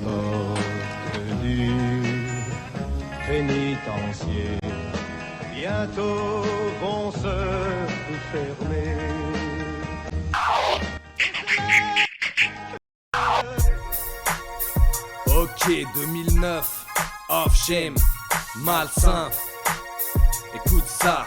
ordures pénitenciers bientôt vont se fermer. Ok, 2009, off shame, malsain. Écoute ça.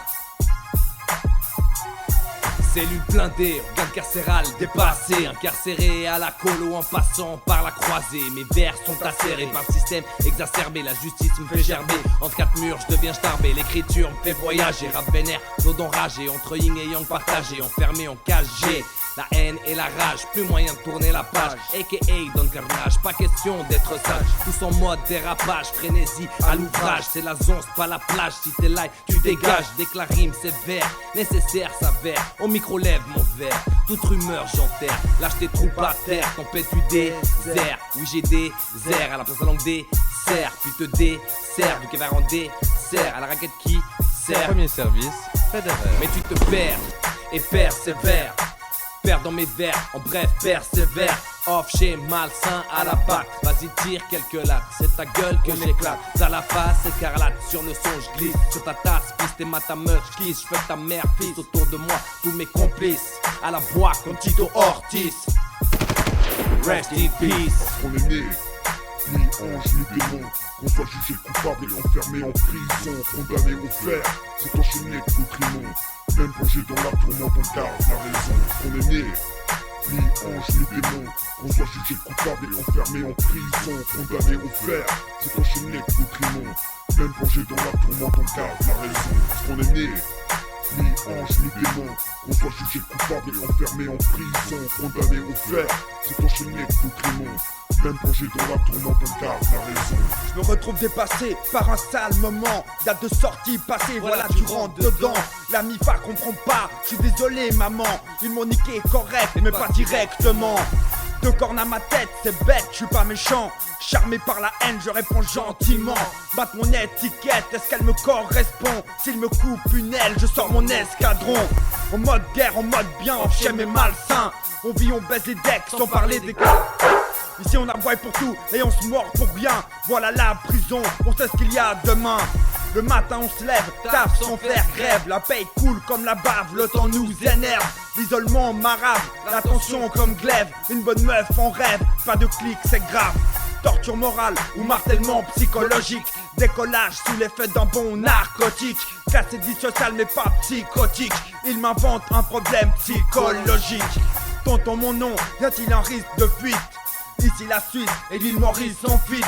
Cellule blindée, organe carcéral dépassé, incarcéré à la colo en passant par la croisée. Mes vers sont acérés par le système exacerbé, la justice me fait gerber. Entre quatre murs je deviens starbé, l'écriture me fait voyager. Rap vénère, dos enragé, entre yin et yang partagé, enfermé en cage G. La haine et la rage, plus moyen de tourner la page. A.K.A. dans le carnage, pas question d'être sage. Tous en mode dérapage, frénésie à l'ouvrage. C'est la zonce, pas la plage. Si t'es live, tu dégages. Dès que la rime sévère, nécessaire s'avère. Au micro lève mon verre, toute rumeur j'enterre. Lâche tes troupes à terre, tempête du désert. Oui j'ai des airs, à la place de la langue des serre. Puis te dessert, vu qu'elle va rendre dessert. À la raquette qui sert. Premier service, fédéraire. Mais tu te perds et persévères. Perds dans mes vers, en bref persévère. Off chez malsain à la patte. Vas-y tire quelques lattes, c'est ta gueule que j'éclate. T'as la face écarlate, sur le son je glisse. Sur ta tasse, piste et ta meuf j'kiss. J'fais ta mère fils, autour de moi tous mes complices. À la voix comme Tito Ortiz. Rest in peace. On est né, ni ange ni démon. Qu'on soit jugé coupable et enfermé en prison. Condamné au fer, c'est enchaîné au même plongé dans la tourmente, on garde la raison. On est né, ni ange ni démon. Qu'on soit jugé coupable et enfermé en prison. Condamné au fer, c'est enchaîné au même plongé dans la tourmente, on garde la raison. On est né, ni ange ni démon. Qu'on soit jugé coupable et enfermé en prison. Condamné au fer, c'est enchaîné au même plongé dans la tourmente, on garde la raison. Je me retrouve dépassé par un sale moment. Date de sortie passée, voilà tu rentres dedans. La MIFA comprend pas, je suis désolé maman. Ils m'ont niqué correct, mais pas directement. Deux cornes à ma tête, c'est bête, je suis pas méchant. Charmé par la haine, je réponds gentiment. Batte mon étiquette, est-ce qu'elle me correspond? S'il me coupe une aile, je sors mon escadron. En mode guerre, en mode bien, off-chem et malsain. On vit, on baise les decks, sans parler des... Ici on aboie pour tout et on se mord pour rien. Voilà la prison, on sait ce qu'il y a demain. Le matin on se lève, taf sans faire grève. La paye coule comme la bave, le temps nous énerve. L'isolement marave, la tension comme glaive. Une bonne meuf en rêve, pas de clic c'est grave. Torture morale ou martèlement psychologique. Décollage sous l'effet d'un bon narcotique. Cassé dit social mais pas psychotique. Il m'invente un problème psychologique. Tonton mon nom, y a-t-il un risque de fuite? Ici la Suisse et l'île Maurice sont fit.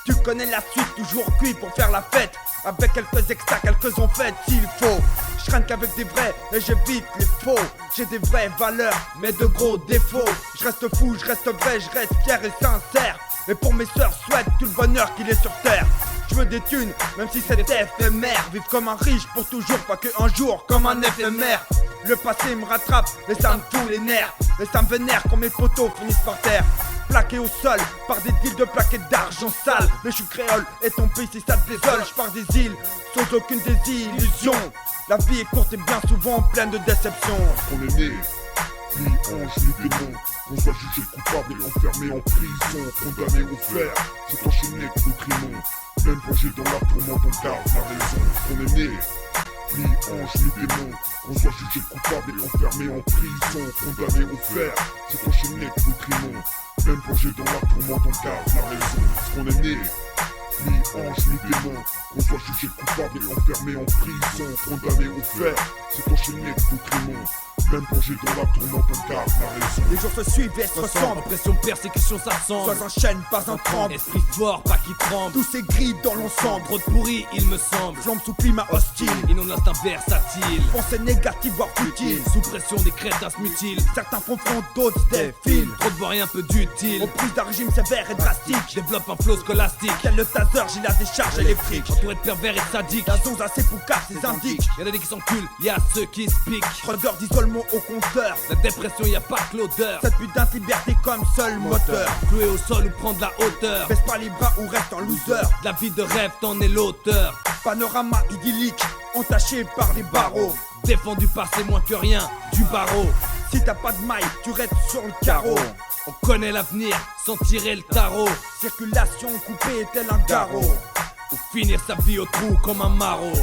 Tu connais la suite, toujours cuit pour faire la fête. Avec quelques extras, quelques en fait s'il faut. Je traîne qu'avec des vrais et j'évite les faux. J'ai des vraies valeurs mais de gros défauts. Je reste fou, je reste vrai, je reste fier et sincère. Et pour mes sœurs, souhaite tout le bonheur qu'il est sur terre. Je veux des thunes, même si c'est éphémère. Vivre comme un riche pour toujours, pas que un jour comme un éphémère. Le passé me rattrape et ça me fout les nerfs. Et ça me vénère quand mes poteaux finissent par terre. Plaqué au sol par des deals de plaquettes d'argent sale. Mais je suis créole et ton pays si ça te désole. Je pars des îles sans aucune désillusion. La vie est courte et bien souvent pleine de déceptions. On est né, ni ange ni démon. Qu'on soit jugé coupable et enfermé en prison. Condamné au fer, c'est enchaîné au même plongé dans la tourmente, on garde la raison. On est né, ni ange ni démon. Qu'on soit jugé coupable et enfermé en prison. Condamné au fer, c'est enchaîné au même plongé dans la tourmente, on garde la raison. On est né, ni ange ni démon. Qu'on soit jugé coupable et enfermé en prison. Condamné au fer, c'est enchaîné au même plongé dans la tourmente, on garde la raison. Les jours se suivent et se ressemblent. Oppression, persécution, ça ressemble. Soit un chêne, pas un tremble. Esprit fort, pas qui tremble. Tous ces gris dans l'ensemble. Trop de pourri, il me semble. Flambe sous climat hostile. Inonde l'instinct versatile. Pensée négative voire futile. Sous pression des crétins se mutilent. Certains font front, d'autres se défilent. Trop de voir un peu d'utile. Aux prises d'un régime sévère et drastique. Développe un flow scolastique. Tel le taser, j'ai la décharge électrique. Entouré de pervers et de sadiques. La zone assez poucave, ses indiques. Y'en a des qui s'enculent, y'a ceux qui se piquent. Fraudeur d'isolement au compteur. La dépression, y'a pas que l'odeur. Cette putain de liberté comme seul moteur. Cloué au sol ou prendre la hauteur. Baisse pas les bras ou reste en loser. De la vie de rêve, t'en es l'auteur. Panorama idyllique, entaché par des barreaux. Défendu par c'est moins que rien, du barreau. Si t'as pas de maille, tu restes sur le carreau. On connaît l'avenir sans tirer le tarot. Circulation coupée tel un garrot. Ou finir sa vie au trou comme un maraud.